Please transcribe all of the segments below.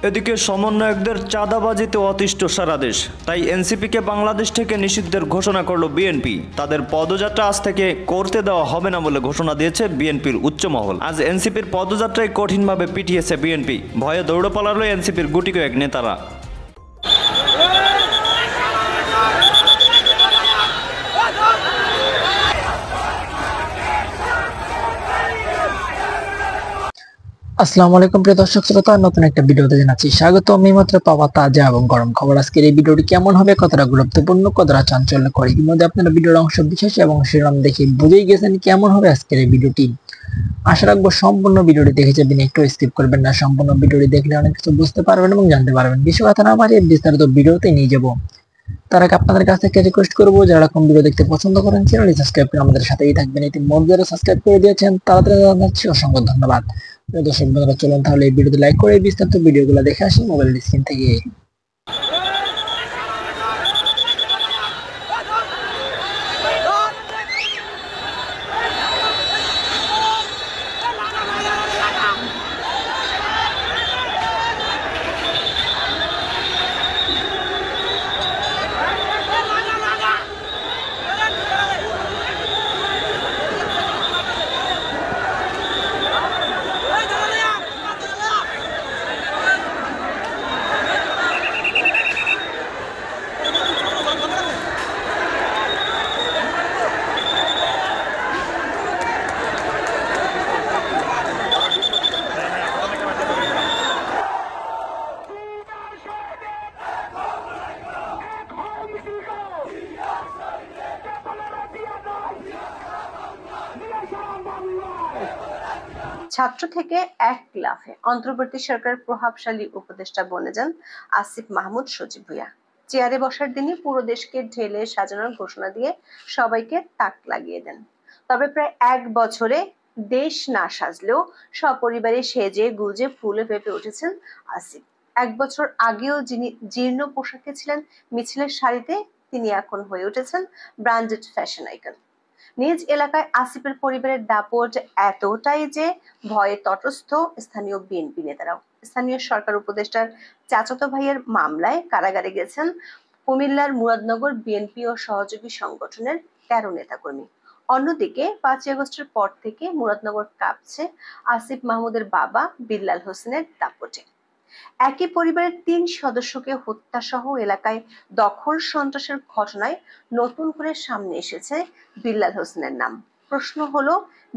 এদিকে সমন্বয়কদের চাঁদাবাজিতে অতিষ্ঠ সারা দেশ, তাই এনসিপিকে বাংলাদেশ থেকে নিষিদ্ধের ঘোষণা করল বিএনপি। তাদের পদযাত্রা আজ থেকে করতে দেওয়া হবে না বলে ঘোষণা দিয়েছে বিএনপির উচ্চমহল। আজ এনসিপির পদযাত্রায় কঠিনভাবে পিটিয়েছে বিএনপি। ভয়ে দৌড়ে পালালো এনসিপির গুটি কয়েক নেতারা। আসসালামু আলাইকুম প্রিয় দর্শক শ্রোতা, নতুন একটা ভিডিওতে জানাচ্ছি স্বাগত। আমি মাত্র পাওয়া তাজা এবং গরম খবর। আজকের এই ভিডিওটি কেমন হবে, কতটা গুরুত্বপূর্ণ, কতটা চাঞ্চল্যকর, ইতিমধ্যে আপনারা ভিডিওর অংশ বিশেষ এবং শিরোনাম দেখে বুঝেই গেছেন কেমন হবে আজকের এই ভিডিওটি। আশা রাখবো সম্পূর্ণ ভিডিওটি দেখে যাবেন, একটু স্কিপ করবেন না। সম্পূর্ণ ভিডিওটি দেখলে অনেক কিছু বুঝতে পারবেন এবং জানতে পারবেন। বেশি কথা না বাড়িয়ে বিস্তারিত ভিডিওতে নিয়ে যাব। তার আগে আপনাদের কাছ থেকে রিকোয়েস্ট করবো, যারা এরকম ভিডিও দেখতে পছন্দ করেন চ্যানেলটি সাবস্ক্রাইব করে আমাদের সাথেই থাকবেন। ইতিমধ্যে যারা সাবস্ক্রাইব করে দিয়েছেন তাদের জানাচ্ছি অসংখ্য ধন্যবাদ। দর্শক বন্ধুরা, চলুন তাহলে এই ভিডিওতে লাইক করে বিস্তারিত ভিডিওগুলো দেখে আসি মোবাইল স্ক্রিন থেকে। ছাত্র থেকে এক লাফে অন্তর্বর্তী সরকারের প্রভাবশালী উপদেষ্টা বনে যান আসিফ মাহমুদ সজীব ভুঁইয়া। চেয়ারে বসার দিনই পুরো দেশকে ঢেলে সাজানোর ঘোষণা দিয়ে সবাইকে তাক লাগিয়ে দেন। তবে প্রায় এক বছরে দেশ না সাজলেও সপরিবারে সেজে গুজে ফুলে ফেঁপে উঠেছেন আসিফ। এক বছর আগেও যিনি জীর্ণ পোশাকে ছিলেন মিছিলের সারিতে, তিনি এখন হয়ে উঠেছেন ব্র্যান্ডেড ফ্যাশন আইকন। নিজ এলাকায় আসিফের পরিবারের দাপট এতটাই যে ভয়ে তটস্থ স্থানীয় বিএনপি নেতারাও। স্থানীয় সরকার উপদেষ্টার চাচাতো ভাইয়ের মামলায় কারাগারে গেছেন কুমিল্লার মুরাদনগর বিএনপি ও সহযোগী সংগঠনের 13 নেতাকর্মী। অন্যদিকে 5 আগস্টের পর থেকে মুরাদনগর কাঁপছে আসিফ মাহমুদের বাবা বিল্লাল হোসেনের দাপটে। একই পরিবারের 3 সদস্যকে হত্যা সহ এলাকায় দখল সন্ত্রাসের ঘটনায় নতুন করে সামনে এসেছে বিল্লাল হোসেনের নাম। প্রশ্ন হলো,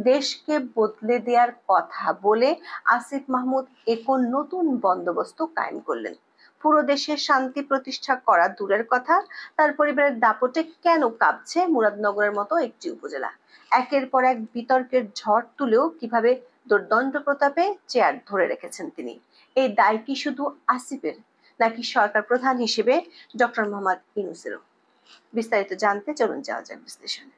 দেশকে বদলে দেওয়ার কথা বলে আসিফ মাহমুদ এখন নতুন বন্দোবস্ত কায়েম করলেন। পুরো দেশে শান্তি প্রতিষ্ঠা করা দূরের কথা, তার পরিবারের দাপটে কেন কাঁপছে মুরাদনগরের মতো একটি উপজেলা? একের পর এক বিতর্কের ঝড় তুলেও কিভাবে দুর্দণ্ড প্রতাপে চেয়ার ধরে রেখেছেন তিনি? এই দায় কি শুধু আসিফের, নাকি সরকার প্রধান হিসেবে ডক্টর মোহাম্মদ ইউনূসেরও? বিস্তারিত জানতে চলুন যাওয়া যাক বিশ্লেষণে।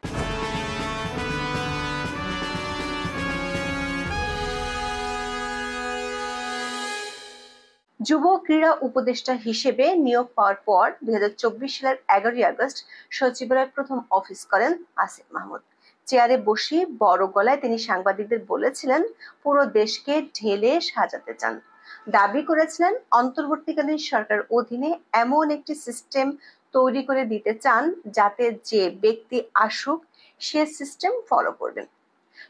যুব ক্রীড়া উপদেষ্টা হিসেবে নিয়োগ পাওয়ার পর 2024 সালের 11 আগস্ট সচিবালয়ে প্রথম অফিস করেন আসিফ মাহমুদ। চেয়ারে বসে বড় গলায় তিনি সাংবাদিকদের বলেছিলেন পুরো দেশকে ঢেলে সাজাতে চান। দাবি করেছিলেন অন্তর্বর্তীকালীন সরকার অধীনে এমন একটি সিস্টেম তৈরি করে দিতে চান যাতে যে ব্যক্তি আসুক সে সিস্টেম ফলো করবেন,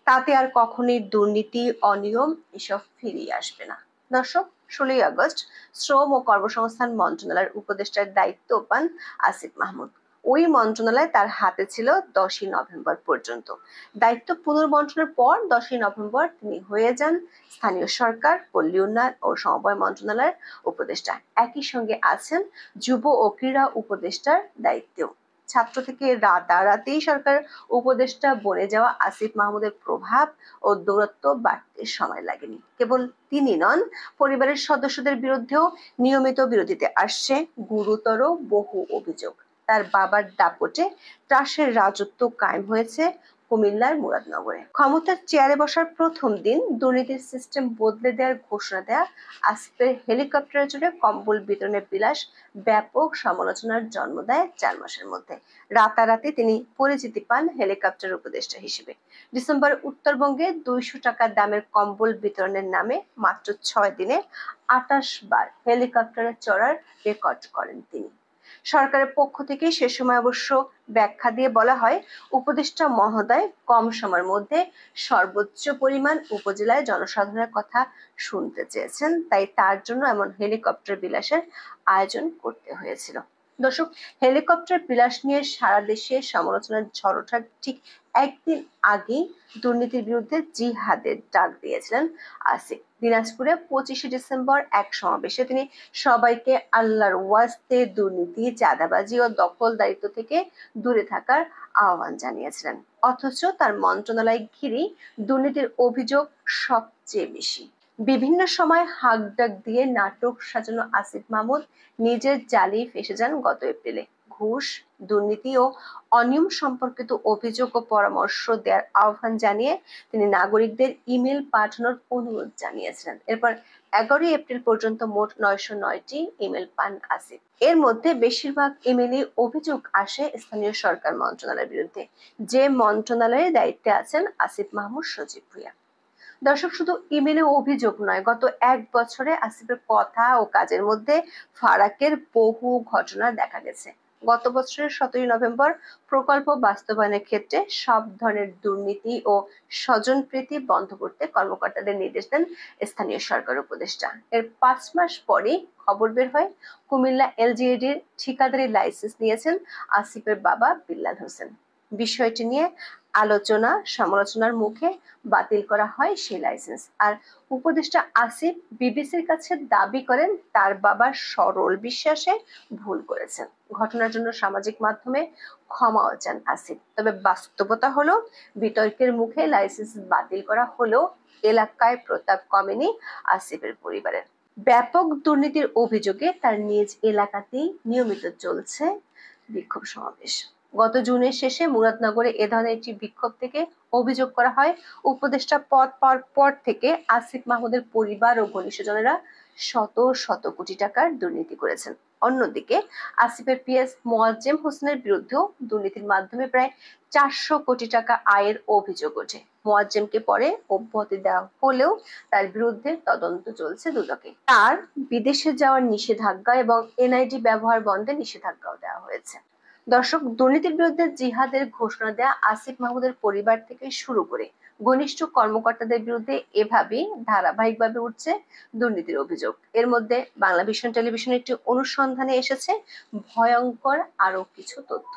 তাতে আর কখনোই দুর্নীতি অনিয়ম এসব ফিরিয়ে আসবে না। দর্শক, 16 আগস্ট শ্রম ও কর্মসংস্থান মন্ত্রণালয়ের উপদেষ্টার দায়িত্ব পান আসিফ মাহমুদ। ওই মন্ত্রণালয় তার হাতে ছিল 10 নভেম্বর পর্যন্ত। দায়িত্ব পুনর্বন্টনের পর 10 নভেম্বর তিনি হয়ে যান স্থানীয় সরকার, পল্লী উন্নয়ন ও সমবায় মন্ত্রণালয়ের উপদেষ্টা। একই সঙ্গে আছেন যুব ও ক্রীড়া উপদেষ্টার দায়িত্বেও। ছাত্র থেকে রাতারাতি সরকার উপদেষ্টা বনে যাওয়া আসিফ মাহমুদের প্রভাব ও দৌরত্ব বাড়তে সময় লাগেনি। কেবল তিনি নন, পরিবারের সদস্যদের বিরুদ্ধেও নিয়মিত বিরোধিতা আসছে গুরুতর বহু অভিযোগ। তার বাবার দাপটে ত্রাসের রাজত্ব কায়েম হয়েছে কুমিল্লার মুরাদনগরে। ক্ষমতার চেয়ারে বসার প্রথম দিন দুর্নীতির সিস্টেম বদলে দেওয়ার ঘোষণা দেয়া আসিফের হেলিকপ্টারে চড়ে কম্বল বিতরণের বিলাস ব্যাপক সমালোচনার জন্ম দেয় 4 মাসের মধ্যে। রাতারাতি তিনি পরিচিতি পান হেলিকপ্টার উপদেষ্টা হিসেবে। ডিসেম্বরে উত্তরবঙ্গে 200 টাকা দামের কম্বল বিতরণের নামে মাত্র 6 দিনে 28 বার হেলিকপ্টারে চড়ার রেকর্ড করেন তিনি। সরকারের পক্ষ থেকে সে সময় অবশ্য ব্যাখ্যা দিয়ে বলা হয়, উপদেষ্টা মহোদয় কম সময়ের মধ্যে সর্বোচ্চ পরিমাণ উপজেলায় জনসাধারণের কথা শুনতে চেয়েছেন, তাই তার জন্য এমন হেলিকপ্টার বিলাসের আয়োজন করতে হয়েছিল। দর্শক, হেলিকপ্টার বিলাস নিয়ে সারা দেশে সমালোচনার ঝড় ওঠার ঠিক একদিন আগেই দুর্নীতির বিরুদ্ধে জিহাদের ডাক দিয়েছিলেন আসিফ। দিনাজপুরে 25শে ডিসেম্বর এক সমাবেশে তিনি সবাইকে আল্লাহর ওয়াস্তে দুর্নীতি, চাঁদাবাজি ও দখলদারিত্ব থেকে দূরে থাকার আহ্বান জানিয়েছিলেন। অথচ তার মন্ত্রণালয় ঘিরেই দুর্নীতির অভিযোগ সবচেয়ে বেশি। বিভিন্ন সময় হাঁকডাক দিয়ে নাটক সাজানো আসিফ মাহমুদ নিজের জালেই ফেঁসে যান গত এপ্রিলে। ঘুষ, দুর্নীতি ও অনিয়ম সম্পর্কিত অভিযোগ ও পরামর্শ দেওয়ার আহ্বান জানিয়ে তিনি নাগরিকদের ইমেল পাঠানোর অনুরোধ জানিয়েছিলেন। এরপর 11 এপ্রিল পর্যন্ত মোট 909টি ইমেল পান আসিফ। এর মধ্যে বেশিরভাগ ইমেলে অভিযোগ আসে স্থানীয় সরকার মন্ত্রণালয়ের বিরুদ্ধে, যে মন্ত্রণালয়ের দায়িত্বে আছেন আসিফ মাহমুদ সজীব ভুঁইয়া। দর্শক, শুধু ইমেলে অভিযোগ নয়, গত 1 বছরে আসিফের কথা ও কাজের মধ্যে ফারাকের বহু ঘটনা দেখা গেছে। গত বছরের 17 নভেম্বর প্রকল্প বাস্তবায়নের ক্ষেত্রে সব ধরনের দুর্নীতি ও স্বজনপ্রীতি বন্ধ করতে কর্মকর্তাদের নির্দেশ দেন স্থানীয় সরকার উপদেষ্টা। এর 5 মাস পরেই খবর বের হয় কুমিল্লা এলজিইডির ঠিকাদারি লাইসেন্স নিয়েছেন আসিফের বাবা বিল্লাল হোসেন। বিষয়টি নিয়ে আলোচনা সমালোচনার মুখে বাতিল করা হয় সেই লাইসেন্স। আর উপদেষ্টা আসিফ বিবিসির কাছে দাবি করেন তার বাবা সরল বিশ্বাসে ভুল করেছেন। ঘটনার জন্য সামাজিক মাধ্যমে ক্ষমাও চান আসিফ। তবে বাস্তবতা হলো, বিতর্কের মুখে লাইসেন্স বাতিল করা হলেও এলাকায় প্রতাপ কমেনি আসিফের পরিবারের। ব্যাপক দুর্নীতির অভিযোগে তার নিজ এলাকাতেই নিয়মিত চলছে বিক্ষোভ সমাবেশ। গত জুনের শেষে মুরাদনগরে এ ধরনের একটি বিক্ষোভ থেকে অভিযোগ করা হয়, উপদেষ্টা পদ পাওয়ার পর থেকে আসিফ মাহমুদের পরিবার ও ঘনিষ্ঠজনেরা শত শত কোটি টাকার দুর্নীতি করেছেন। অন্যদিকে আসিফের পিএস মোয়াজ্জেম হোসেনের বিরুদ্ধেও দুর্নীতির মাধ্যমে প্রায় 400 কোটি টাকা আয়ের অভিযোগ ওঠে। মোয়াজ্জেমকে পরে অব্যাহতি দেওয়া হলেও তার বিরুদ্ধে তদন্ত চলছে দুদকে। তার বিদেশে যাওয়ার নিষেধাজ্ঞা এবং এনআইডি ব্যবহার বন্ধে নিষেধাজ্ঞাও দেওয়া হয়েছে। দর্শক, দুর্নীতির বিরুদ্ধে জিহাদের ঘোষণা দেয়া আসিফ মাহমুদের পরিবার থেকে শুরু করে ঘনিষ্ঠ কর্মকর্তাদের বিরুদ্ধে এভাবেই ধারাবাহিকভাবে উঠছে দুর্নীতির অভিযোগ। এর মধ্যে বাংলাভিশন টেলিভিশনের একটি অনুসন্ধানে এসেছে ভয়ঙ্কর আরো কিছু তথ্য।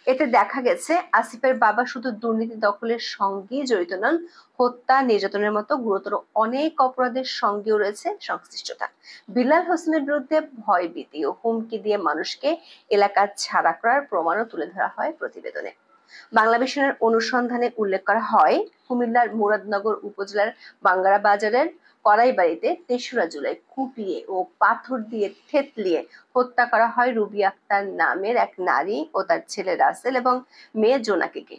এতে দেখা গেছে আসিফের বাবা শুধু দুর্নীতি দখলের সঙ্গেই জড়িত নন, হত্যা, নির্যাতনের মতো গুরুতর অনেক অপরাধের সঙ্গেও রয়েছে সংশ্লিষ্টতা। বিল্লাল হোসেনের বিরুদ্ধে ভয়ভীতি ও হুমকি দিয়ে মানুষকে এলাকা ছাড়া করার প্রমাণও তুলে ধরা হয় প্রতিবেদনে। বাংলাভিশনের অনুসন্ধানে উল্লেখ করা হয়, কুমিল্লার মুরাদনগর উপজেলার বাঙ্গারা বাজারের কড়াইবাড়িতে ৩রা জুলাই কুপিয়ে ও পাথর দিয়ে থেতলিয়ে হত্যা করা হয় রুবি আক্তার নামের এক নারী ও তার ছেলে রাসেল এবং মেয়ে জোনাকিকে।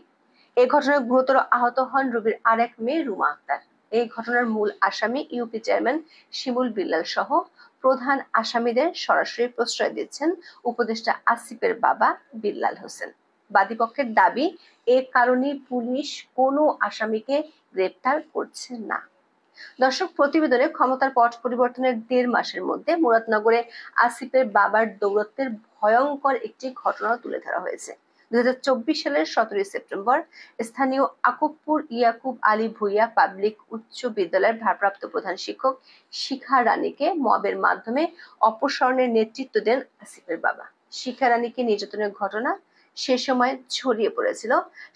এই ঘটনায় গুরুতর আহত হন রুবির আরেক মেয়ে রুমা আক্তার। এই ঘটনার মূল আসামি ইউপি চেয়ারম্যান শিমুল বিল্লাল সহ প্রধান আসামিদের সরাসরি প্রশ্রয় দিচ্ছেন উপদেষ্টা আসিফের বাবা বিল্লাল হোসেন। বাদীপক্ষের দাবি, এ কারণে পুলিশ কোনো আসামিকে গ্রেপ্তার করছে না। দর্শক, প্রতিবেদনে ক্ষমতার পট পরিবর্তনের 1.5 মাসের মধ্যে মুরাদনগরে আসিফের বাবার দৌরত্বের ভয়ঙ্কর একটি ঘটনা তুলে ধরা হয়েছে। 2024 সালের 17 সেপ্টেম্বর স্থানীয় আকুবপুর ইয়াকুব আলী ভুইয়া পাবলিক উচ্চ বিদ্যালয়ের ভারপ্রাপ্ত প্রধান শিক্ষক শিখা রানীকে মবের মাধ্যমে অপসারণের নেতৃত্ব দেন আসিফের বাবা। শিখা রানীকে নির্যাতনের ঘটনা সে সময় ছড়িয়ে পড়েছিল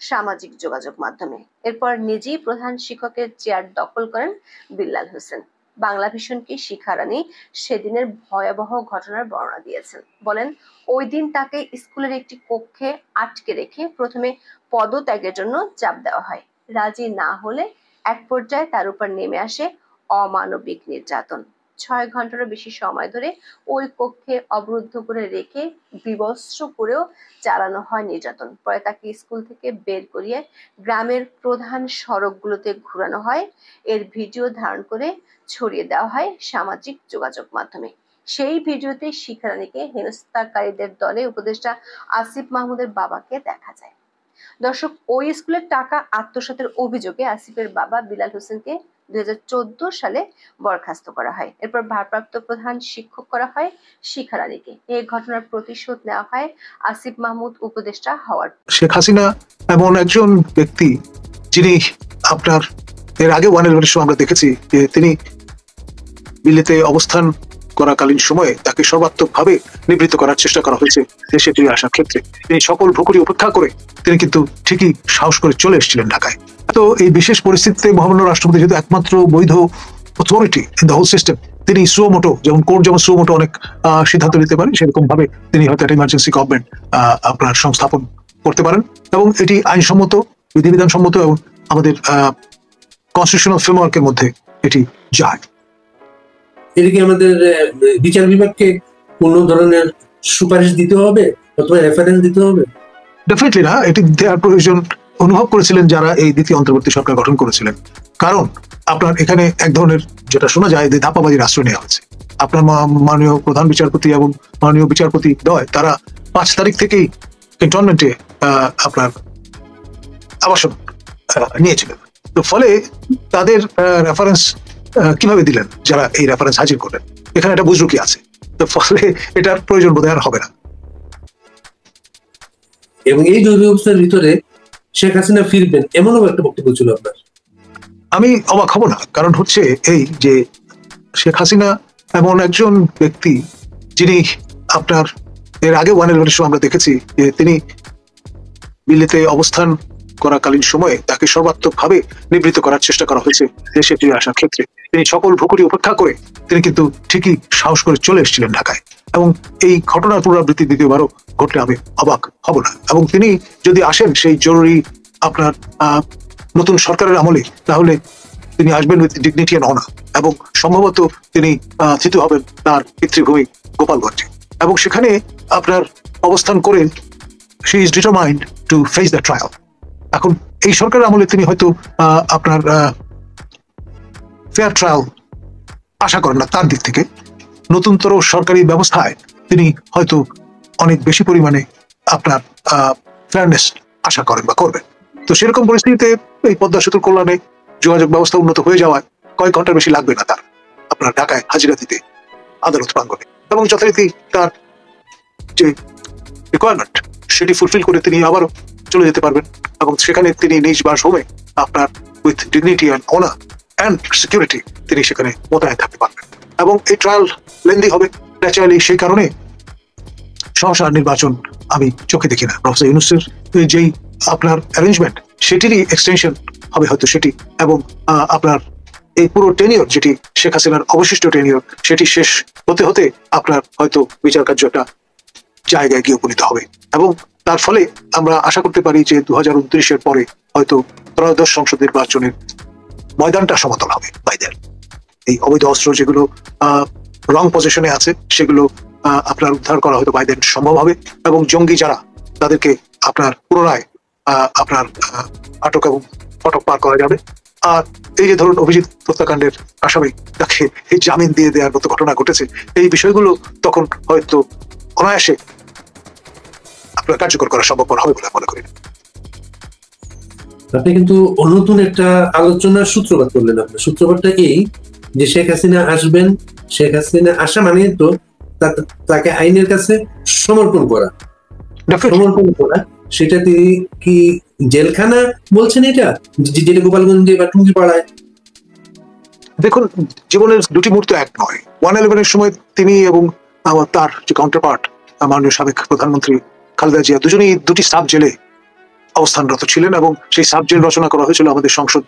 সামাজিক যোগাযোগ মাধ্যমে। এরপর নিজেই প্রধান শিক্ষকের চেয়ার দখল করেন বিল্লাল হোসেন। বাংলাভিশনকে শিখা রানী সেদিনের ভয়াবহ ঘটনার বর্ণনা দিয়েছেন। বলেন, ওই দিন তাকে স্কুলের একটি কক্ষে আটকে রেখে প্রথমে পদত্যাগের জন্য চাপ দেওয়া হয়। রাজি না হলে এক পর্যায়ে তার উপর নেমে আসে অমানবিক নির্যাতন। 6 ঘন্টারও বেশি সময় ধরে ওই কক্ষে অবরুদ্ধ করে রেখে বিবস্ত্র করেও চালানো হয় নির্যাতন। পরে তাকে স্কুল থেকে বের করিয়ে গ্রামের প্রধান সড়কগুলোতে ঘোরানো হয়। এর ভিডিও ধারণ করে ছড়িয়ে দেওয়া হয় সামাজিক যোগাযোগ মাধ্যমে। সেই ভিডিওতে শিখা রানীকে হেনস্থাকারীদের দলে উপদেষ্টা আসিফ মাহমুদের বাবাকে দেখা যায়। দর্শক, ওই স্কুলের টাকা আত্মসাতের অভিযোগে আসিফের বাবা বিলাল হোসেনকে 2014 সালে বরখাস্ত করা হয়। এরপর ভারপ্রাপ্ত প্রধান শিক্ষক করা হয় শিখা রানীকে। এই ঘটনার প্রতিশোধ নেওয়া হয় আসিফ মাহমুদ উপদেষ্টা হওয়ার। শেখ হাসিনা এমন একজন ব্যক্তি যিনি আপনার এর আগে 111-এর সময় আমরা দেখেছি যে তিনি দিল্লিতে অবস্থান করাকালীন সময়ে তাকে সর্বাত্মকভাবে নিবৃত্ত করার চেষ্টা করা হয়েছে দেশে ফিরে আসার ক্ষেত্রে। তিনি সকল ভুকুরি উপেক্ষা করে তিনি কিন্তু ঠিকই সাহস করে চলে এসেছিলেন ঢাকায়। তো এই বিশেষ পরিস্থিতিতে মহামান্য রাষ্ট্রপতি যেহেতু একমাত্র বৈধ authority in the whole system, তিনি সুমোটো, যেমন কোর্ট যেমন সুমোটো অনেক সিদ্ধান্ত নিতে পারেন, সেরকম ভাবে তিনি হয়তো একটা ইমার্জেন্সি গভর্নমেন্ট আপনার সংস্থাপন করতে পারেন, এবং এটি আইনসম্মত, বিধিবিধান সম্মত এবং আমাদের কনস্টিটিউশনাল ফ্রেমওয়ার্কের মধ্যে এটি যায়। এদিকে আমাদের বিচার বিভাগকে কোন ধরনের সুপারিশ দিতে হবে অথবা রেফারেন্স দিতে হবে? ডেফিনেটলি না, এটি দেওয়ার প্রয়োজন অনুভব করেছিলেন যারা এই দ্বিতীয় অন্তর্বর্তী সরকার গঠন করেছিলেন। কারণ আপনার এখানে এক ধরনের যেটা শোনা যায় যে ধাপ্পাবাজির আশ্রয় নেওয়া হয়েছে। আপনার মাননীয় প্রধান বিচারপতি এবং মাননীয় বিচারপতি দ্বয় তারা 5 তারিখ থেকেই ক্যান্টনমেন্টে আপনার আবাসন নিয়েছিলেন। তো ফলে তাদের রেফারেন্স কিভাবে দিলেন যারা এই রেফারেন্স হাজির করলেন? এখানে একটা বুজরুকি আছে। তো ফলে এটার প্রয়োজন বোধহয় আর হবে না। এবং এই জরুরি অবস্থার ভিতরে শেখ হাসিনা ফিরবেন এমনও একটা বক্তব্য ছিল আপনার। আমি অবাক হব না, কারণ হচ্ছে এই যে শেখ হাসিনা এমন একজন ব্যক্তি যিনি আপনার এর আগে 111-এর সময় আমরা দেখেছি যে তিনি দিল্লিতে অবস্থান করাকালীন সময়ে তাকে সর্বাত্মকভাবে নিবৃত্ত করার চেষ্টা করা হয়েছে দেশে ফিরে আসার ক্ষেত্রে। তিনি সকল ভুকুরি উপেক্ষা করে তিনি কিন্তু ঠিকই সাহস করে চলে এসেছিলেন ঢাকায়, এবং এই ঘটনার পুনরাবৃত্তি দ্বিতীয়বারও ঘটলে আমি অবাক হব না। এবং তিনি যদি আসেন সেই জরুরি আপনার নতুন সরকারের আমলে, তাহলে তিনি আসবেন উইথ ডিগনিটি এন্ড অনার, এবং সম্ভবত তিনি থিত হবেন তার পিতৃভূমি গোপালগঞ্জে, এবং সেখানে আপনার অবস্থান করে she is determined to face the trial. এখন এই সরকারের আমলে তিনি হয়তো আপনার ফেয়ার ট্রায়াল আশা করেন না তার দিক থেকে। নতুনতর সরকারি ব্যবস্থায় তিনি হয়তো অনেক বেশি পরিমাণে আপনার ফেয়ারনেস আশা করেন বা করবেন। তো সেরকম পরিস্থিতিতে এই পদ্মা সেতুর কল্যাণে যোগাযোগ ব্যবস্থা উন্নত হয়ে যাওয়ায় কয়েক ঘন্টার বেশি লাগবে না তার আপনার ঢাকায় হাজিরা দিতে আদালত প্রাঙ্গণে, এবং যথারীতি তার যে রিকোয়ারমেন্ট সেটি ফুলফিল করে তিনি আবারও চলে যেতে পারবেন, এবং সেখানে তিনি নিজ বাসভূমে আপনার with dignity and honour and security তিনি সেখানে মোতায়েন থাকতে পারবেন। এবং এই ট্রায়াল লেন্দি হবে ন্যাচারালি, সেই কারণে সহসা নির্বাচন আমি চোখে দেখি না। প্রফেসর ইউনূসের যেই আপনার অ্যারেঞ্জমেন্ট সেটিরই এক্সটেনশন হবে হয়তো সেটি, এবং আপনার এই পুরো টেনিয়র যেটি শেখ হাসিনার অবশিষ্ট টেনিয়র সেটি শেষ হতে হতে আপনার হয়তো বিচার কার্য একটা জায়গায় গিয়ে উপনীত হবে, এবং তার ফলে আমরা আশা করতে পারি যে 2029-এর পরে হয়তো ত্রয়োদশ সংসদ নির্বাচনের ময়দানটা সমতল হবে। বাইদের এই অবৈধ অস্ত্র যেগুলো রং পজিশনে আছে সেগুলো আপনার উদ্ধার করা হয়তো বাইদের সম্ভব হবে, এবং জঙ্গি যারা তাদেরকে আপনার পুনরায় আপনার আটক এবং ফটক পার করা যাবে। আর এই যে ধরুন অভিজিৎ হত্যাকাণ্ডের আসামি তাকে এই জামিন দিয়ে দেওয়ার মতো ঘটনা ঘটেছে, এই বিষয়গুলো তখন হয়তো অনায়াসে আপনার কার্যকর করা সম্ভব হবে বলে মনে করি। আপনি কিন্তু নতুন একটা আলোচনার সূত্রপাত করলেন। আপনার সূত্রপাতটা এই যে শেখ হাসিনা আসবেন, শেখ হাসিনা আসা মানে তো তাকে আইনের কাছে সমর্পণ করা। সেটা তিনি কি জেলখানা বলছেন এটা, যেটা গোপালগঞ্জে বা টুঙ্গিপাড়ায়? দেখুন, জীবনের দুটি মুহূর্ত এক নয়। 111-এর সময় তিনি এবং তার যে কাউন্টারপার্ট মাননীয় সাবেক প্রধানমন্ত্রী খালেদা জিয়া দুজনেই দুটি সাব জেলে অবস্থানরত ছিলেন, এবং সেই সাব জেল রচনা করা হয়েছিল আমাদের সংসদ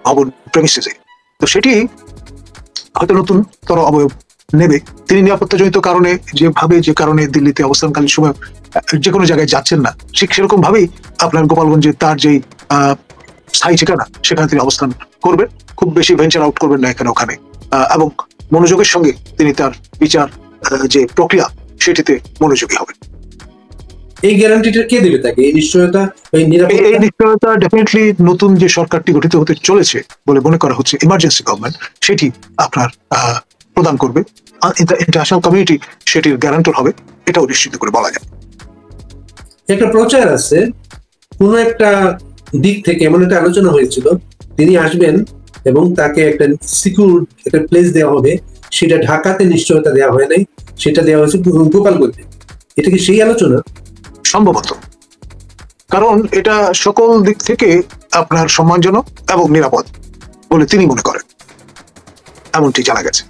ভবন প্রেমিসিসে। তো সেটি হয়তো নতুন তর অবয়ব নেবে। তিনি নিরাপত্তাজনিত কারণে যে কারণে দিল্লিতে অবস্থানকালীন সময় যে কোনো জায়গায় যাচ্ছেন না, ঠিক সেরকম ভাবেই আপনার গোপালগঞ্জে তার যেই স্থায়ী ঠিকানা সেখানে তিনি অবস্থান করবেন। খুব বেশি ভেঞ্চার আউট করবেন না এখানে ওখানে, এবং মনোযোগের সঙ্গে তিনি তার বিচার যে প্রক্রিয়া সেটিতে মনোযোগী হবেন। এই গ্যারান্টিটা কে দেবে তাকে, এই নিশ্চয়তা, এই নিরাপত্তা? এই নিশ্চয়তা ডেফিনেটলি নতুন যে সরকারটি গঠিত হতে চলেছে বলে মনে করা হচ্ছে, ইমার্জেন্সি গভর্নমেন্ট, সেটি আপনার প্রদান করবে। ইন্টারন্যাশনাল কমিউনিটি সেটির গ্যারান্টর হবে, এটাও নিশ্চিত করে বলা যায়। একটা প্রচার আছে, কোন একটা দিক থেকে এমন একটা আলোচনা হয়েছিল তিনি আসবেন এবং তাকে একটা সিকিউর একটা প্লেস দেওয়া হবে, সেটা ঢাকাতে নিশ্চয়তা দেওয়া হয় নাই, সেটা দেওয়া হয়েছে গোপালগঞ্জে। এটা কি সেই আলোচনা? সম্ভবত, কারণ এটা সকল দিক থেকে আপনার সম্মানজনক এবং নিরাপদ বলে তিনি মনে করেন, এমনটি জানা গেছে।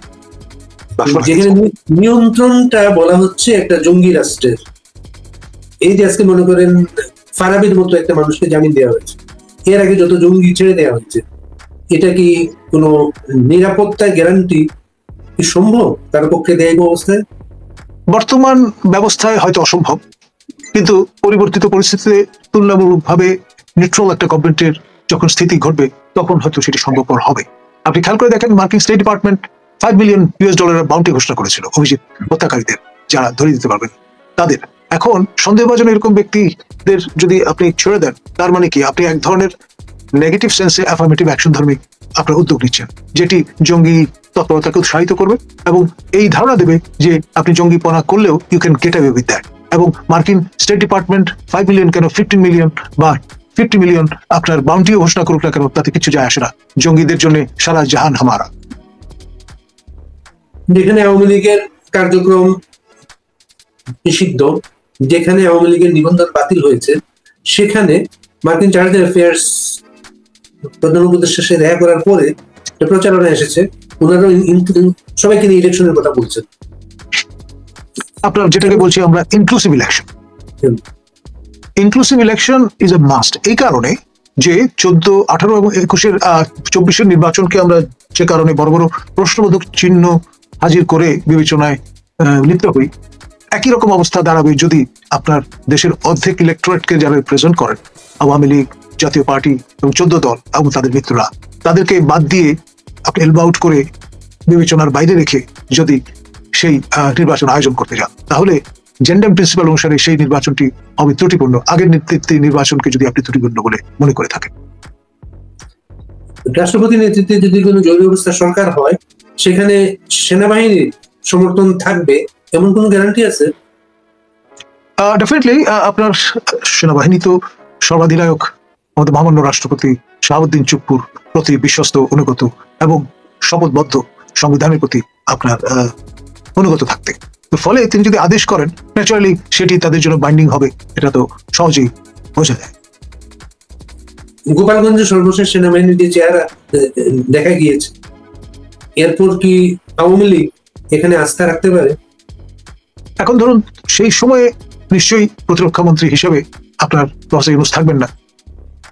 যেখানে নিয়ন্ত্রণটা বলা হচ্ছে একটা জঙ্গি রাষ্ট্রের। এই যে আজকে মনে করেন ফারাবির মতো একটা মানুষকে জামিন দেওয়া হয়েছে, এর আগে যত জঙ্গি ছেড়ে দেওয়া হয়েছে, এটা কি কোনো নিরাপত্তা গ্যারান্টি কি সম্ভব তার পক্ষে দেয় এই অবস্থায়? বর্তমান ব্যবস্থায় হয়তো অসম্ভব, কিন্তু পরিবর্তিত পরিস্থিতিতে তুলনামূলকভাবে নিউট্রাল একটা গভর্নমেন্টের যখন স্থিতি ঘটবে তখন হয়তো সেটি সম্ভবপর হবে। আপনি খেয়াল করে দেখেন, মার্কিন স্টেট ডিপার্টমেন্ট $5 মিলিয়ন বাউন্টি ঘোষণা করেছিল অভিজিৎ হত্যাকারীদের, যারা ধরে দিতে পারবেন তাদের। এখন সন্দেহভাজন এরকম ব্যক্তিদের যদি আপনি ছেড়ে দেন, তার মানে কি আপনি এক ধরনের নেগেটিভ সেন্সে অ্যাফার্মেটিভ অ্যাকশন ধর্মী আপনার উদ্যোগ নিচ্ছেন, যেটি জঙ্গি তৎপরতাকে উৎসাহিত করবে এবং এই ধারণা দেবে যে আপনি জঙ্গিপনা করলেও you can get away with that. এবং মার্কিন স্টেট ডিপার্টমেন্ট 5 মিলিয়ন কেন 15 মিলিয়ন বা 50 মিলিয়ন আপনার বাউন্টিও ঘোষণা করুক না কেন, তাতে কিছু যায় আসে না। জঙ্গিদের জন্য সারা জাহান হামারা। যেখানে আওয়ামী লীগের কার্যক্রম নিষিদ্ধ, যেখানে আওয়ামী লীগের নিবন্ধন বাতিল হয়েছে, সেখানে মার্কিন চার্জ অ্যাফেয়ার্স প্রধান উপদেষ্টার সাথে দেখা করার পরে প্রচারণা এসেছে, ওনারা সবাইকে নিয়ে ইলেকশনের কথা বলছেন। আপনার যেটাকে বলছি আমরা inclusive election. Inclusive election is a must, এই কারণে যে 14, 18 এবং 24 নির্বাচনকে আমরা যে কারণে বড় বড় প্রশ্নবোধক চিহ্ন হাজির করে বিবেচনায় লিপ্ত হই, একই রকম অবস্থা দাঁড়াবে যদি আপনার দেশের অর্ধেক ইলেকটোরেটকে যারা রিপ্রেজেন্ট করেন, আওয়ামী লীগ, জাতীয় পার্টি এবং 14 দল এবং তাদের মিত্ররা, তাদেরকে বাদ দিয়ে আপনি এলবা আউট করে বিবেচনার বাইরে রেখে যদি সেই নির্বাচন আয়োজন করতে যান, তাহলে জেন্ডার প্রিন্সিপাল অনুসারে সেই নির্বাচনটি হবে ত্রুটিপূর্ণ। আগের নেতৃত্বে নির্বাচনকে যদি আপনি ত্রুটিপূর্ণ বলে মনে করে থাকেন। রাষ্ট্রপতির নেতৃত্বে যদি কোনো জরুরি অবস্থা সরকার হয়, সেখানে সেনাবাহিনীর সমর্থন থাকবে এমন কোনো গ্যারান্টি আছে? ডেফিনেটলি আপনার সেনাবাহিনী তো সর্বাধিনায়ক আমাদের মহামান্য রাষ্ট্রপতি শাহাবুদ্দিন চুপ্পুর প্রতি বিশ্বস্ত, অনুগত এবং শপথবদ্ধ সংবিধানের প্রতি আপনার অনুগত থাকতে। ফলে তিনি যদি আদেশ করেন, ন্যাচারালি সেটি তাদের জন্য বাইন্ডিং হবে, এটা তো সহজেই বোঝা যায়। গোপালগঞ্জে সর্বশেষ সেনাবাহিনীর যে চেহারা দেখা গিয়েছে, এরপর কি আওয়ামী লীগ এখানে আস্থা রাখতে পারে? এখন ধরুন সেই সময়ে নিশ্চয়ই প্রতিরক্ষা মন্ত্রী হিসেবে আপনার প্রফেসর ইউনূস থাকবেন না,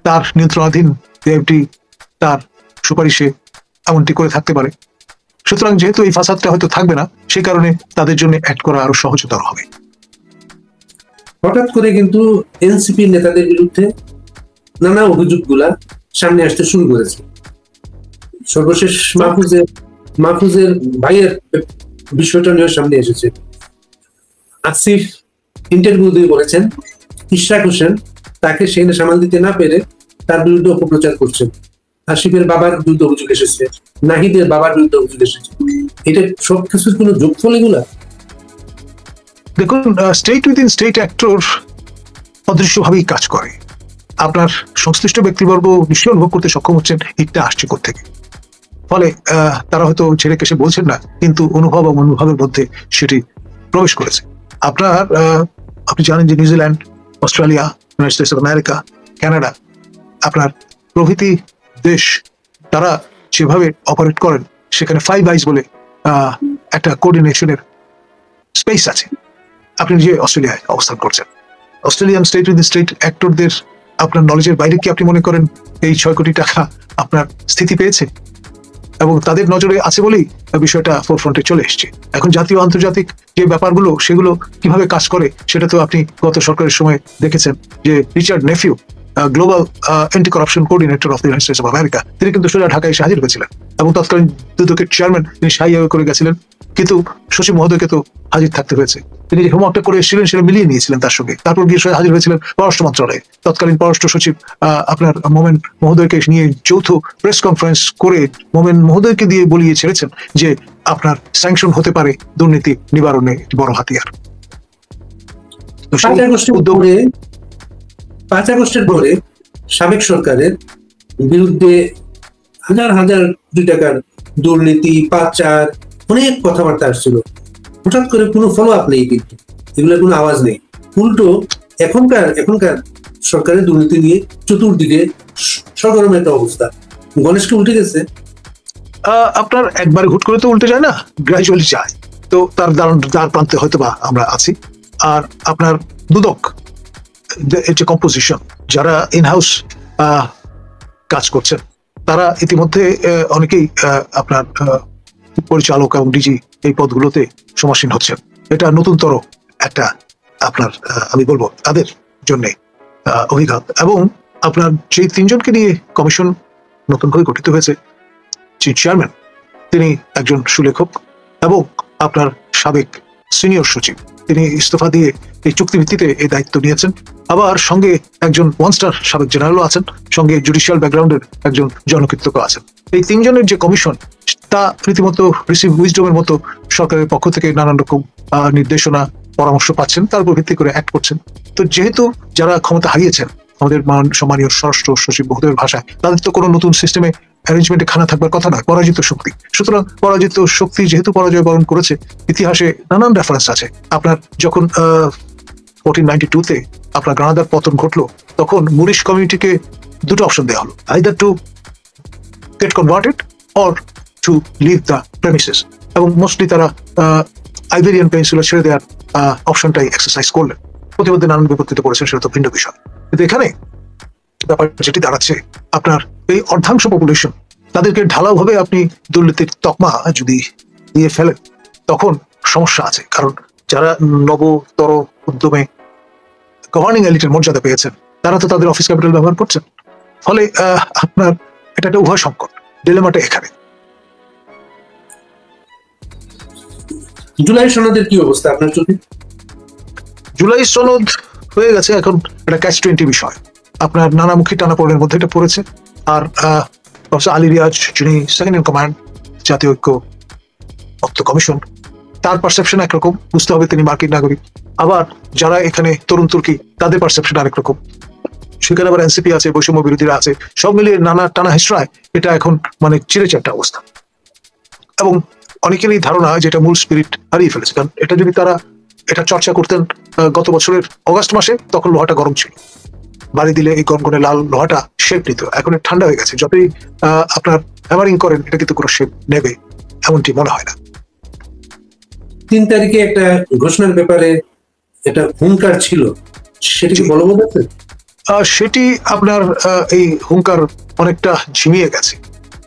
তার নিয়ন্ত্রণাধীন বিএমটি তার সুপারিশে এমনটি করে থাকতে পারে। সুতরাং যেহেতু এই ফাসাদটা হয়তো থাকবে না, সেই কারণে তাদের জন্য অ্যাড করা আরো সহজতর হবে। হঠাৎ করে কিন্তু এনসিপি নেতাদের বিরুদ্ধে নানা অভিযোগগুলা সামনে আসতে শুরু করেছে। সর্বশেষ মাহফুজের ভাইয়ের বিষয়টা নিয়ে সামনে এসেছে। আসিফ ইন্টারভিউ দিয়ে বলেছেন ইশরাক হোসেন তাকে সেখানে সামাল দিতে না পেরে তার বিরুদ্ধে অপপ্রচার করছেন। আসিফের বাবার বিরুদ্ধে অভিযোগ এসেছে, নাহিদের বাবার বিরুদ্ধে অভিযোগ এসেছে। এটা সবকিছুর কোনো যোগফল এগুলা? দেখুন, স্টেট উইদিন স্টেট অ্যাক্টর অদৃশ্যভাবেই কাজ করে। আপনার সংশ্লিষ্ট ব্যক্তিবর্গ নিশ্চয়ই অনুভব করতে সক্ষম হচ্ছেন এটা আসছে কোত্থেকে। ফলে তারা হয়তো ছেড়ে কেসে বলছেন না, কিন্তু অনুভব এবং অনুভবের মধ্যে সেটি প্রবেশ করেছে। আপনি জানেন যে New Zealand, Australia, United States of America, Canada আপনার প্রভৃতি দেশ, তারা যেভাবে অপারেট করেন সেখানে 5 আইস বলে একটা কোঅর্ডিনেশনের স্পেস আছে। আপনি যে অস্ট্রেলিয়ায় অবস্থান করছেন, অস্ট্রেলিয়ান স্টেট উইথ স্টেট অ্যাক্টরদের আপনার নলেজের বাইরে কি আপনি মনে করেন এই 6 কোটি টাকা আপনার স্থিতি পেয়েছে? এবং তাদের নজরে আছে বলেই বিষয়টা ফোরফ্রন্টে চলে এসছে। এখন জাতীয় আন্তর্জাতিক যে ব্যাপারগুলো সেগুলো কিভাবে কাজ করে সেটা তো আপনি গত সরকারের সময় দেখেছেন যে Richard Nephew global anti corruption coordinator of the United States of America, তিনি কিন্তু সোজা ঢাকায় এসে হাজির হয়েছিলেন এবং তৎকালীন দুদকের চেয়ারম্যান তিনি সাইয়া করে গেছিলেন, কিন্তু সচিব মহোদয়কে তো হাজির থাকতে হয়েছে। তিনি যে হোমওয়ার্কটা করে এসেছিলেন সেটা মিলিয়ে নিয়েছিলেন তার সঙ্গে, তারপর গিয়ে হাজির হয়েছিলেন পররাষ্ট্র মন্ত্রণালয়ে। তৎকালীন পররাষ্ট্র সচিব আপনার মোমেন মহোদয়কে নিয়ে যৌথ প্রেস কনফারেন্স করে মোমেন মহোদয়কে দিয়ে বলিয়ে ছেড়েছেন যে আপনার স্যাংশন হতে পারে দুর্নীতি নিবারণে একটি বড় হাতিয়ার। তো সেই 5 আগস্টের পরে সাবেক সরকারের বিরুদ্ধে হাজার হাজার কোটি টাকার দুর্নীতি, পাচার, অনেক কথাবার্তা আসছিল। হঠাৎ করে কোনো ফলো আপ নেই, কিন্তু এগুলোর কোনো আওয়াজ নেই। উল্টো এখনকার সরকারের দুর্নীতি নিয়ে চতুর্দিকে সরগরম একটা অবস্থা। গণেশকে উল্টে গেছে। আপনার একবারে হুট করে তো উল্টে যায় না, গ্রাজুয়ালি যায়। তো তার দ্বার প্রান্তে হয়তো বা আমরা আছি। আর আপনার দুদক যে কম্পোজিশন, যারা ইনহাউস কাজ করছেন তারা ইতিমধ্যে অনেকেই আপনার পরিচালক এবং ডিজি এই পদগুলোতে সমাসীন হচ্ছেন। এটা নতুনতর একটা আপনার আমি বলবো তাদের জন্য অভিঘাত। এবং আপনার যে 3 জনকে নিয়ে কমিশন নতুন করে গঠিত হয়েছে, চেয়ারম্যান তিনি একজন সুলেখক এবং আপনার সাবেক সিনিয়র সচিব, তিনি ইস্তফা দিয়ে এই চুক্তিভিত্তিতে এই দায়িত্ব নিয়েছেন। আবার সঙ্গে একজন 1 স্টার সাবেক জেনারেলও আছেন, সঙ্গে জুডিশিয়াল ব্যাকগ্রাউন্ডের একজন জনকীর্তকও আছেন। এই 3 জনের যে কমিশন, তা রীতিমতো রিসিভ উইজডমের মতো সরকারের পক্ষ থেকে নানান রকম নির্দেশনা পরামর্শ পাচ্ছেন, তার উপর ভিত্তি করে অ্যাক্ট করছেন। তো যেহেতু যারা ক্ষমতা হারিয়েছেন, আমাদের সম্মানীয় স্বরাষ্ট্র সচিব মহোদয়ের ভাষায়, তাদের তো কোনো নতুন সিস্টেমে অ্যারেঞ্জমেন্টে খানা থাকবার কথা নয়, পরাজিত শক্তি। সুতরাং পরাজিত শক্তি যেহেতু পরাজয় বরণ করেছে, ইতিহাসে নানান রেফারেন্স আছে। আপনার যখন 1492-তে আপনার গ্রানাদার পতন ঘটলো, তখন মুরিশ কমিউনিটিকে 2টো অপশন দেওয়া হলো, either to get converted or to leave the premises, এবং মোস্টলি তারা আইবেরিয়ান পেনিনসুলা ছেড়ে দেওয়ার অপশনটাই এক্সারসাইজ করলেন। প্রতিমধ্যে নানান বিপত্তিতে পড়েছেন, সেটা তো ভিন্ন বিষয়। কিন্তু এখানে ব্যাপার যেটি দাঁড়াচ্ছে, আপনার এই অর্ধাংশ পপুলেশন, তাদেরকে ঢালাওভাবে আপনি দুর্নীতির তকমা যদি দিয়ে ফেলেন, তখন সমস্যা আছে। কারণ যারা নবতর উদ্যমে গভর্নিং এলিটের মর্যাদা পেয়েছেন, তারা তো তাদের অফিস ক্যাপিটাল ব্যবহার করছেন। ফলে আপনার এটা একটা উভয় সংকট, ডিলেমাটা এখানে। জুলাই সনদের কি অবস্থা আপনার চোখে? জুলাই সনদ হয়ে গেছে এখন একটা ক্যাচ 20 বিষয়। আপনার নানামুখী টানাপোড়েনের মধ্যে এটা পড়েছে। আর প্রফেসর আলী রিয়াজ, যিনি সেকেন্ড ইন কমান্ড জাতীয় ঐক্য তথ্য কমিশন, তার পারসেপশন একরকম, বুঝতে হবে তিনি মার্কিন নাগরিক। আবার যারা এখানে তরুণ তুর্কি, তাদের পারসেপশন আরেক রকম। সেখানে আবার এনসিপি আছে, বৈষম্য বিরোধীরা আছে, সব মিলিয়ে নানা টানা হেসরায় এটা এখন মানে চিরেছে একটা অবস্থা। এবং অনেকেরই ধারণা যেটা মূল স্পিরিট হারিয়ে ফেলেছে। কারণ এটা যদি তারা এটা চর্চা করতেন গত বছরের অগাস্ট মাসে, তখন লোহাটা গরম ছিল, বাড়ি দিলে এই গনগনে লাল লোহাটা শেপ নিত। এখন ঠান্ডা হয়ে গেছে, যতই আপনার হ্যামারিং করেন, এটা কিন্তু কোনো শেপ নেবে এমনটি মনে হয় না। 3 তারিখে একটা ঘোষণার ব্যাপারে একটা হুঙ্কার ছিল, সেটি কি বলবৎ আছে? সেটি আপনার এই হুঙ্কার অনেকটা ঝিমিয়ে গেছে।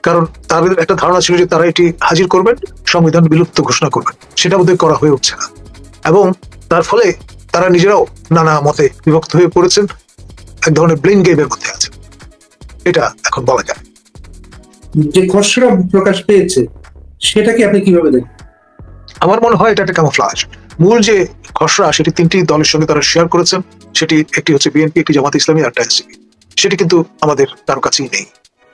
কারণ তাদের একটা ধারণা ছিল যে তারা এটি হাজির করবেন, সংবিধান বিলুপ্ত ঘোষণা করবেন, সেটা বোধহয় করা হয়ে উঠছে না। এবং তার ফলে তারা নিজেরাও নানা মতে বিভক্ত হয়ে পড়েছেন, এক ধরনের ব্লেম গেমের মধ্যে আছে, এটা এখন বলা যায়। যে খসড়া প্রকাশ পেয়েছে, সেটাকে আপনি কিভাবে দেখেন? আমার মনে হয় এটা একটা ক্যামোফ্লাজ। মূল যে খসড়া, সেটি 3টি দলের সঙ্গে তারা শেয়ার করেছেন। সেটি একটি হচ্ছে বিএনপি, একটি জামাত ইসলামী, আর এনসিপি। সেটি কিন্তু আমাদের কারো কাছেই নেই।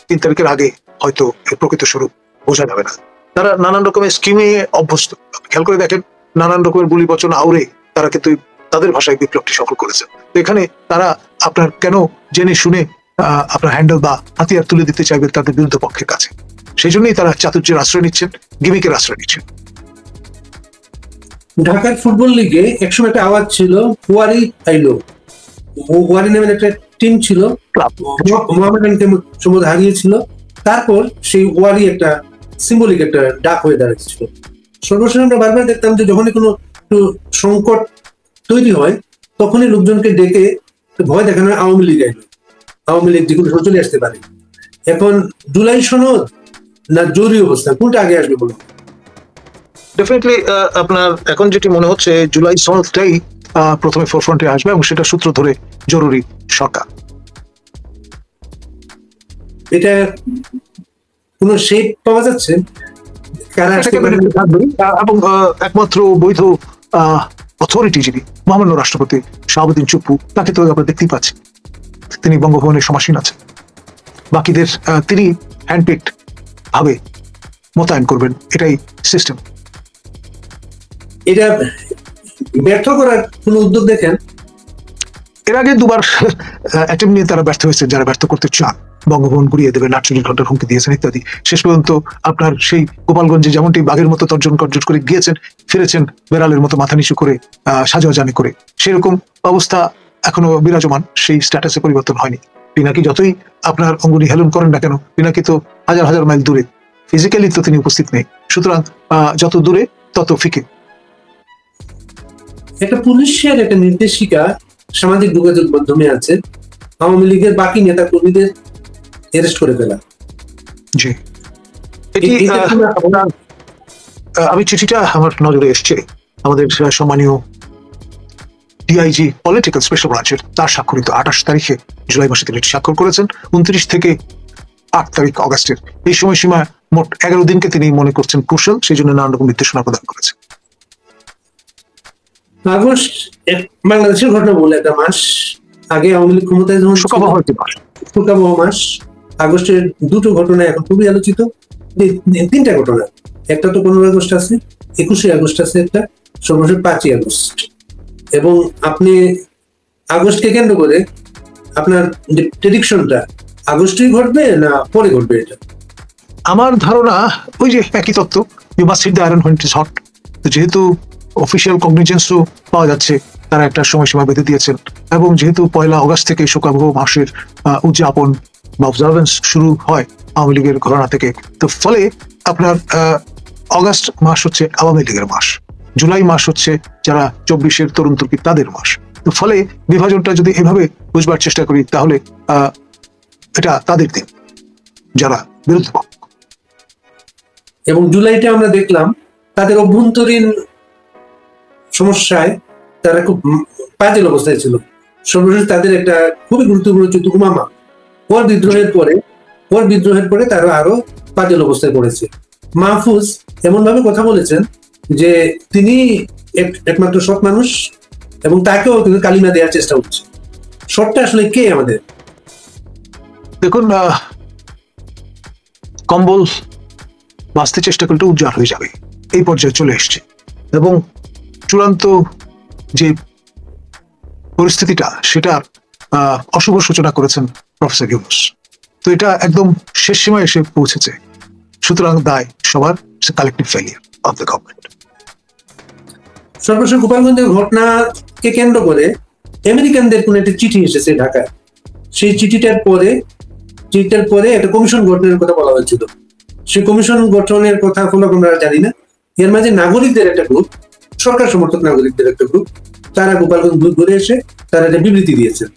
3 তারিখের আগে হয়তো এর প্রকৃত স্বরূপ বোঝা যাবে না। তারা নানান রকমের স্কিমে অভ্যস্ত, খেয়াল করে দেখেন, নানান রকমের বুলি বচন আউড়ে তারা কিন্তু তাদের ভাষায় বিপ্লবটি সফল করেছে। তো এখানে তারা আপনার কেন জেনে শুনে আপনার হ্যান্ডেল বা হাতিয়ার তুলে দিতে চাইবেন তাদের বিরুদ্ধ পক্ষের কাছে? সেই জন্যই তারা চাতুর্যের আশ্রয় নিচ্ছেন, গিমিকের আশ্রয় নিচ্ছেন। ঢাকার ফুটবল লিগে একসময় একটা আওয়াজ ছিল, ওয়ারি আইলো। ওয়ারি নামের একটা টিম ছিল, মোহামেডানকে সম্ভবত হারিয়েছিল। তারপর সেই ওয়ারি একটা সিম্বলিক একটা ডাক হয়ে দাঁড়িয়েছিল। সর্বশেষ আমরা বারবার দেখতাম যে যখনই কোনো সংকট তৈরি হয়, তখনই লোকজনকে ডেকে ভয় দেখানো হয় আওয়ামী লীগ আইলো, আওয়ামী লীগ যেগুলো চলে আসতে পারে। এখন জুলাই সনদ না জরুরি অবস্থা, কোনটা আগে আসবে বলুন? ডেফিনেটলি আপনার এখন যেটি মনে হচ্ছে, জুলাই সনদটাই প্রথমে ফোরফ্রন্টে আসবে, এবং সেটা সূত্র ধরে জরুরি সরকার। এটা কোন শেপ পাওয়া যাচ্ছে কারা এটা আসতে পারে? ক্যাবিনেটে থাকবে, এবং একমাত্র বৈধ অথরিটি যিনি মহামান্য রাষ্ট্রপতি শাহাবুদ্দিন চুপ্পু, তাকে তো আমরা দেখতেই পাচ্ছি, তিনি বঙ্গভবনের সমাসীন আছেন। বাকিদের তিনি হ্যান্ডপিকড ভাবে মোতায়েন করবেন, এটাই সিস্টেম। এটা ব্যর্থ করার কোন উদ্যোগ দেখেন? এর আগে দুবার অ্যাটেম্প নিয়ে তারা ব্যর্থ হয়েছে, যারা ব্যর্থ করতে চান। বঙ্গভবন গুড়িয়ে দেবেন, 48 ঘন্টার হুমকি দিয়েছেন ইত্যাদি। শেষ পর্যন্ত আপনার সেই গোপালগঞ্জে যেমনটি বাঘের মতো তর্জন গর্জন করে গিয়েছেন, ফিরেছেন বেড়ালের মতো মাথা নিচু করে, সাজাজানি করে। সেরকম অবস্থা এখনো বিরাজমান, সেই স্ট্যাটাসে পরিবর্তন হয়নি। পিনাকি যতই আপনার অঙ্গুলি হেলন করেন না কেন, পিনাকি তো হাজার হাজার মাইল দূরে, ফিজিক্যালি তো তিনি উপস্থিত নেই। সুতরাং যত দূরে তত ফিকে। একটা পুলিশের একটা নির্দেশিকা সামাজিক যোগাযোগ মাধ্যমে আছে, আওয়ামী লীগের বাকি নেতা কর্মীদের অ্যারেস্ট করে ফেলা। জি, এটি এটা কি- আপনার আমি চিঠিটা আমার নজরে এসছে, আমাদের সম্মানীয় ডিআইজি পলিটিক্যাল স্পেশাল ব্রাঞ্চের, তার স্বাক্ষরিত 28 তারিখে জুলাই মাসে তিনি স্বাক্ষর করেছেন। 29 থেকে 8 তারিখ অগাস্টের এই সময়সীমা মোট 11 দিনকে তিনি মনে করছেন ক্রুশাল, সেই জন্য নানা রকম নির্দেশনা প্রদান করেছেন। আগস্ট বাংলাদেশের ঘটনা বলে একটা মাস আগে আওয়ামী লীগ ক্ষমতায় যখন ছিল, শোকাবহ একটি মাস। শোকাবহ মাস। আগস্টের দুটো ঘটনা এখন খুবই আলোচিত, তিনটা ঘটনা। একটা তো 15 আগস্ট আছে, 21 আগস্ট আছে একটা, সর্বশেষ 5 আগস্ট। এবং আপনি আগস্টকে কেন্দ্র করে আপনার যে প্রেডিকশনটা, আগস্টেই ঘটবে না পরে ঘটবে? এটা আমার ধারণা ওই যে একই তত্ত্ব, you must hit the iron when it is hot. যেহেতু অফিসিয়াল কগনিজেন্সও পাওয়া যাচ্ছে, তারা একটা সময়সীমা বেঁধে দিয়েছেন, এবং যেহেতু 1 আগস্ট থেকে শোকাবহ মাসের উদযাপন বা অবজারভেন্স শুরু হয় আওয়ামী লীগের ঘরানা থেকে, তো ফলে আপনার অগাস্ট মাস হচ্ছে আওয়ামী লীগের মাস, জুলাই মাস হচ্ছে যারা 24-এর তরুণ তুর্কি তাদের মাস। তো ফলে বিভাজনটা যদি এভাবে বুঝবার চেষ্টা করি, তাহলে এটা তাদের দিন যারা বিরুদ্ধ পক্ষ। এবং জুলাইটা আমরা দেখলাম তাদের অভ্যন্তরীণ সমস্যায় তারা খুব পাজেল অবস্থায় ছিল। সর্বশেষ তাদের একটা খুবই গুরুত্বপূর্ণ চুতুকুমামা ওর বিদ্রোহের পরে তারা আরো পাজেল অবস্থায় পড়েছে। মাহফুজ এমন ভাবে কথা বলেছেন যে তিনি একমাত্র সৎ মানুষ, এবং তাকেও কিন্তু কালিমা দেওয়ার চেষ্টা হচ্ছে। সৎটা আসলে কে আমাদের? দেখুন, কম্বল বাঁচতে চেষ্টা করলে উজ্জ্বল হয়ে যাবে, এই পর্যায়ে চলে এসছে। এবং চূড়ান্ত যে পরিস্থিতিটা, সেটার অশুভ সূচনা করেছেন প্রফেসর ইউনূস। তো এটা একদম শেষ সীমায় এসে পৌঁছেছে। সুতরাং দায় সবার, collective failure of the government. সর্বশেষ গোপালগঞ্জের ঘটনাকে কেন্দ্র করে আমেরিকানদের কোন একটা চিঠি এসেছে ঢাকায়। সেই চিঠিটার পরে একটা কমিশন গঠনের কথা বলা হয়েছিল। সেই কমিশন গঠনের কথা ফলক আমরা জানি না। এর মাঝে নাগরিকদের একটা গ্রুপ, সরকার সমর্থক নাগরিকদের একটা গ্রুপ, তারা গোপালগঞ্জ ঘুরে এসে তারা একটা বিবৃতি দিয়েছেন।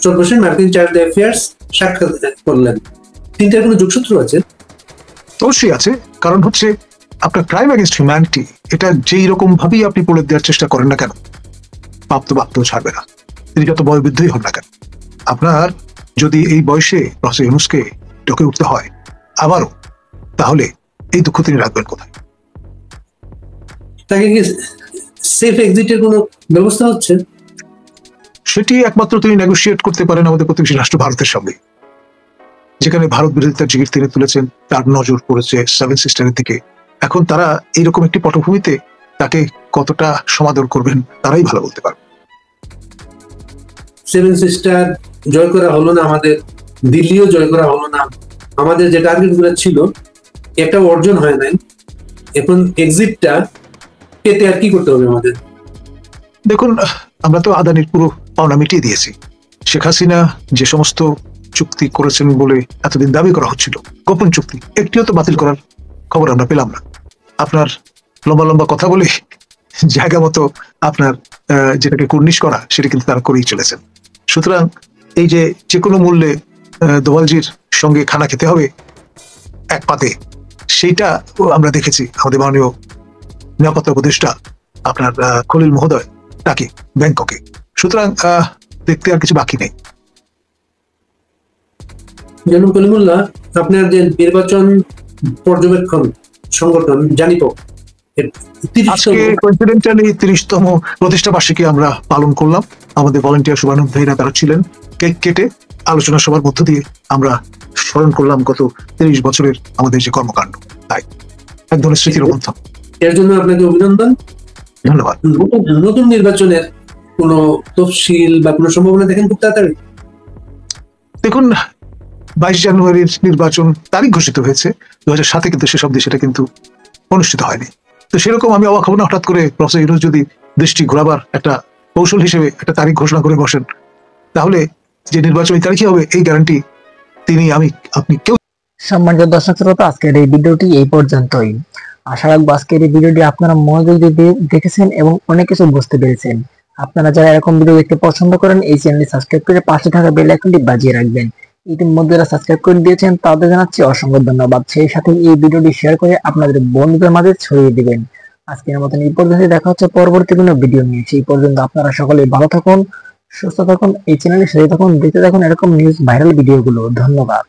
সর্বশেষ মার্কিন চার্জ অ্যাফেয়ার্স সাক্ষাৎ করলেন। তিনটার কোনো যোগসূত্র আছে? অবশ্যই আছে, কারণ হচ্ছে আপনার ক্রাইম এগেনস্ট হিউম্যানিটি, এটা যেই রকম ভাবেই আপনি বলে দেওয়ার চেষ্টা করেন না কেন, বাপ্ত ছাড়বে না, তিনি যত বয়োবৃদ্ধই হন না কেন। আপনার যদি এই বয়সে প্রফেসর ইউনূসকে ডকে উঠতে হয় আবারও, তাহলে এই দুঃখ তিনি রাখবেন কোথায়? তাকে কি সেফ এক্সিটের কোনো ব্যবস্থা হচ্ছে? সেটি একমাত্র তিনি নেগোশিয়েট করতে পারেন আমাদের প্রতিবেশী রাষ্ট্র ভারতের সঙ্গে, যেখানে ভারত বিরোধিতার জিগির তিনি তুলেছেন, তার নজর পড়েছে 7 সিস্টারের দিকে। এখন তারা এইরকম একটি পটভূমিতে তাকে কতটা সমাদর করবেন, তারাই ভালো বলতে পারবে। 7 সিস্টার জয় করা হলো না, আমাদের দিল্লিও জয় করা হলো না, আমাদের যে টার্গেট গুলো ছিল একটা অর্জন হয় নাই। এখন এক্সিটটা পেতে আর কি করতে হবে আমাদের? দেখুন, আমরা তো আদানির পুরো পাওনা মিটিয়ে দিয়েছি। শেখ হাসিনা যে সমস্ত চুক্তি করেছেন বলে এতদিন দাবি করা হচ্ছিল, গোপন চুক্তি, একটিও তো বাতিল করার খবর আমরা পেলাম না। আপনার লম্বা লম্বা কথা বলে জায়গা মতো আপনার যেটাকে কুর্নিশ করা, সেটা কিন্তু তারা করেই চলেছেন। সুতরাং এই যে কোনো মূল্যে দোভালজির সঙ্গে খানা খেতে হবে এক পাতে, সেইটা আমরা দেখেছি আমাদের মাননীয় নিরাপত্তা উপদেষ্টা আপনার খলিল মহোদয় তাকে ব্যাংককে। সুতরাং দেখতে আর কিছু বাকি নেই। জনাব কলিমুল্লাহ, আপনার যে নির্বাচন পর্যবেক্ষণ সংগঠন জানিপক এর 30তম আজকে কোইন্সিডেন্টালি 30তম প্রতিষ্ঠা বার্ষিকী আমরা পালন করলাম। আমাদের ভলান্টিয়ার শুভানুধ্যায়ীরা ভাইরা তারা ছিলেন। কেক কেটে আলোচনা সভার মধ্য দিয়ে আমরা স্মরণ করলাম গত 30 বছরের আমাদের যে কর্মকাণ্ড। তাই এক ধরনের স্মৃতির মধ্যম। এর জন্য আপনাকে অভিনন্দন। ধন্যবাদ। নতুন নির্বাচনের কোনো তফসিল বা কোনো সম্ভাবনা দেখেন খুব তাড়াতাড়ি? দেখুন, 22 জানুয়ারির নির্বাচন তারিখ ঘোষিত হয়েছে 2007-এ, কিন্তু সেসব দেশে সেটা কিন্তু অনুষ্ঠিত হয়নি। তো সেরকম আমি অবাক হব না হঠাৎ করে প্রফেসর ইউনূস যদি দৃষ্টি ঘোরাবার একটা কৌশল হিসেবে একটা তারিখ ঘোষণা করে বসেন, তাহলে যে নির্বাচন এই তারিখে হবে এই গ্যারান্টি তিনি, আমি, আপনি কেউ। সম্মানিত দর্শক শ্রোতা, আজকের এই ভিডিওটি এই পর্যন্তই। আশা রাখবো আজকের এই ভিডিওটি আপনারা মনোযোগ দিয়ে দেখেছেন এবং অনেক কিছু বুঝতে পেরেছেন। আপনারা যারা এরকম ভিডিও দেখতে পছন্দ করেন, এই চ্যানেলটি সাবস্ক্রাইব করে পাশে থাকা বেল আইকনটি বাজিয়ে রাখবেন। ইতিমধ্যে যারা সাবস্ক্রাইব করে দিয়েছেন তাদের জানাচ্ছি অসংখ্য ধন্যবাদ। সেই সাথে এই ভিডিওটি শেয়ার করে আপনাদের বন্ধুদের মাঝে ছড়িয়ে দিবেন। আজকের মতন এই পর্যন্ত, দেখা হচ্ছে পরবর্তী কোনো ভিডিও নিয়ে। সেই পর্যন্ত আপনারা সকলে ভালো থাকুন, সুস্থ থাকুন, এই চ্যানেলের সাথে থাকুন, দেখতে থাকুন এরকম নিউজ ভাইরাল ভিডিওগুলো। ধন্যবাদ।